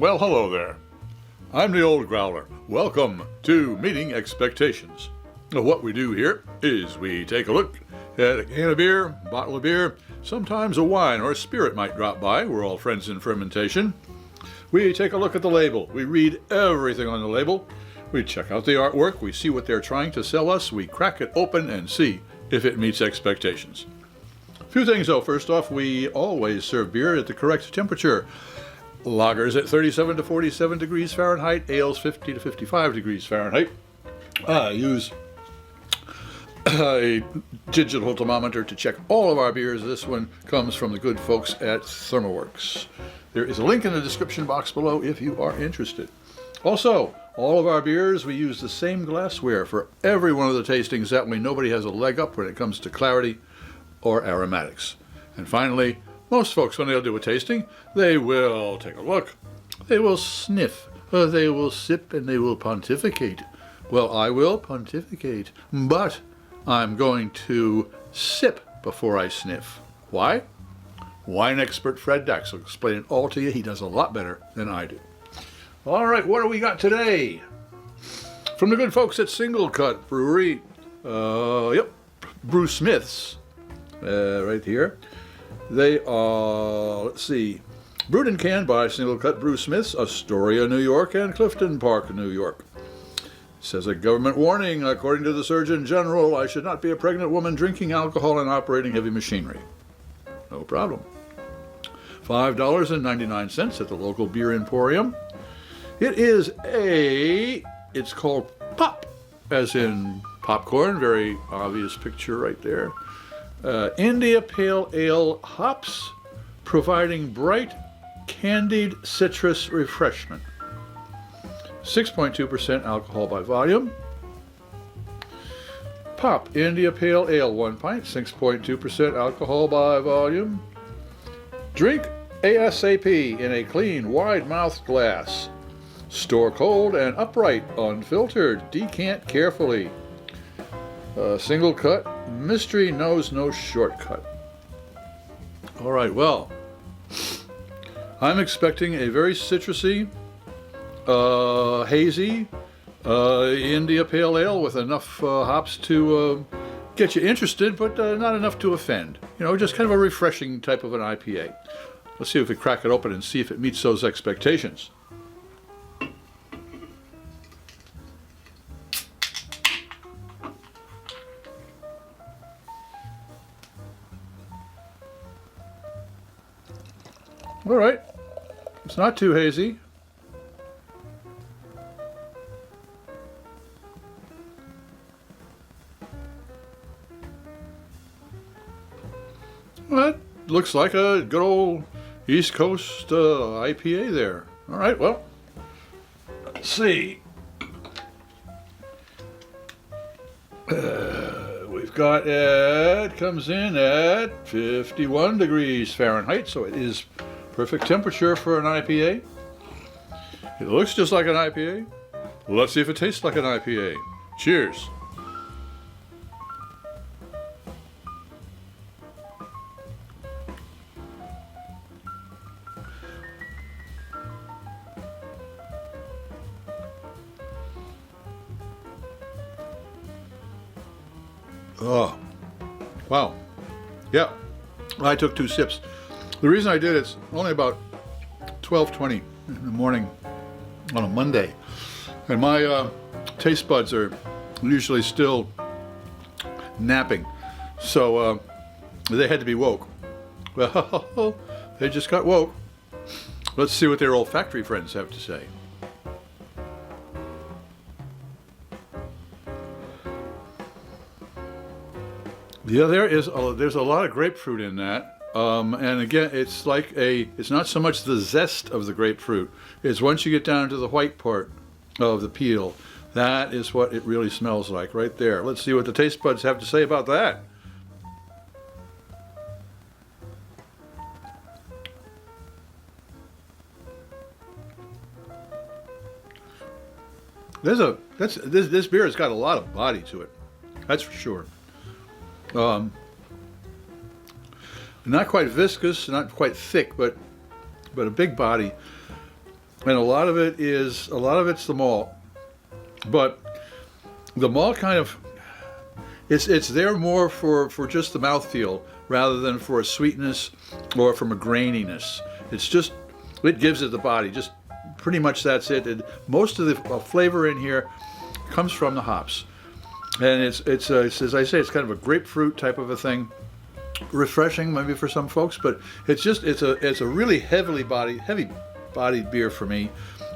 Well, hello there. I'm the old Growler. Welcome to Meeting Expectations. What we do here is we take a look at a can of beer, bottle of beer, sometimes a wine or a spirit might drop by. We're all friends in fermentation. We take a look at the label. We read everything on the label. We check out the artwork. We see what they're trying to sell us. We crack it open and see if it meets expectations. A few things though. First off, we always serve beer at the correct temperature. Lagers at 37 to 47 degrees Fahrenheit, ales 50 to 55 degrees Fahrenheit. Use a digital thermometer to check all of our beers. This one comes from the good folks at ThermoWorks. There is a link in the description box below if you are interested. Also, all of our beers, we use the same glassware for every one of the tastings. That way nobody has a leg up when it comes to clarity or aromatics. And finally, most folks, when they'll do a tasting, they will take a look, they will sniff, they will sip, and they will pontificate. Well, I will pontificate, but I'm going to sip before I sniff. Why? Wine expert Fred Dax will explain it all to you. He does a lot better than I do. All right, what do we got today? From the good folks at SingleCut Brewery, Beersmiths, right here. They are, let's see, brewed and canned by SingleCut Beersmiths, Astoria, New York, and Clifton Park, New York. It says a government warning, according to the Surgeon General, I should not be a pregnant woman drinking alcohol and operating heavy machinery. No problem. $5.99 at the local beer emporium. It's called Pop, as in popcorn, very obvious picture right there. India Pale Ale hops, providing bright, candied citrus refreshment. 6.2% alcohol by volume. Pop India Pale Ale, 1 pint, 6.2% alcohol by volume. Drink ASAP in a clean, wide-mouthed glass. Store cold and upright, unfiltered. Decant carefully. SingleCut, mystery knows no shortcut. All right, well, I'm expecting a very citrusy, hazy India Pale Ale with enough hops to get you interested, but not enough to offend. You know, just kind of a refreshing type of an IPA. Let's see if we crack it open and see if it meets those expectations. All right, it's not too hazy. Well, that looks like a good old East Coast IPA there. All right, well, let's see. We've got it comes in at 51 degrees Fahrenheit, so it is perfect temperature for an IPA. It looks just like an IPA. Let's see if it tastes like an IPA. Cheers. Oh, wow. Yeah, I took 2 sips. The reason I did it's only about 12:20 in the morning on a Monday, and my taste buds are usually still napping, so they had to be woke. Well, they just got woke. Let's see what their olfactory friends have to say. Yeah, there's a lot of grapefruit in that. And again, it's not so much the zest of the grapefruit. It's once you get down to the white part of the peel, that is what it really smells like right there. Let's see what the taste buds have to say about that. This beer has got a lot of body to it. That's for sure. Not quite viscous, not quite thick, but a big body. and a lot of it's the malt, but the malt kind of it's there more for just the mouthfeel rather than for a sweetness or from a graininess. It gives it the body. Just pretty much that's it. And most of the flavor in here comes from the hops, and it's as I say, it's kind of a grapefruit type of a thing. Refreshing maybe for some folks, but it's a really heavy bodied beer for me.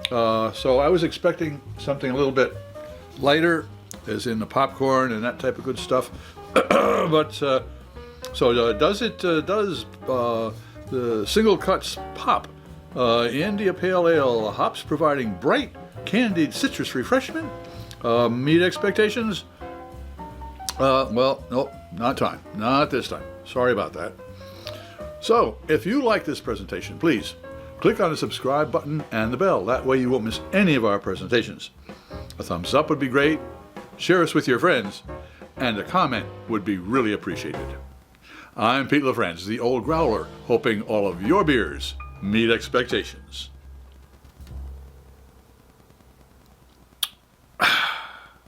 So I was expecting something a little bit lighter, as in the popcorn and that type of good stuff. But does the SingleCut's Pop India Pale Ale hops providing bright candied citrus refreshment meet expectations? Well, nope, not this time. Sorry about that. So, if you like this presentation, please click on the subscribe button and the bell. That way you won't miss any of our presentations. A thumbs up would be great, share us with your friends, and a comment would be really appreciated. I'm Pete LaFrance, the old Growler, hoping all of your beers meet expectations.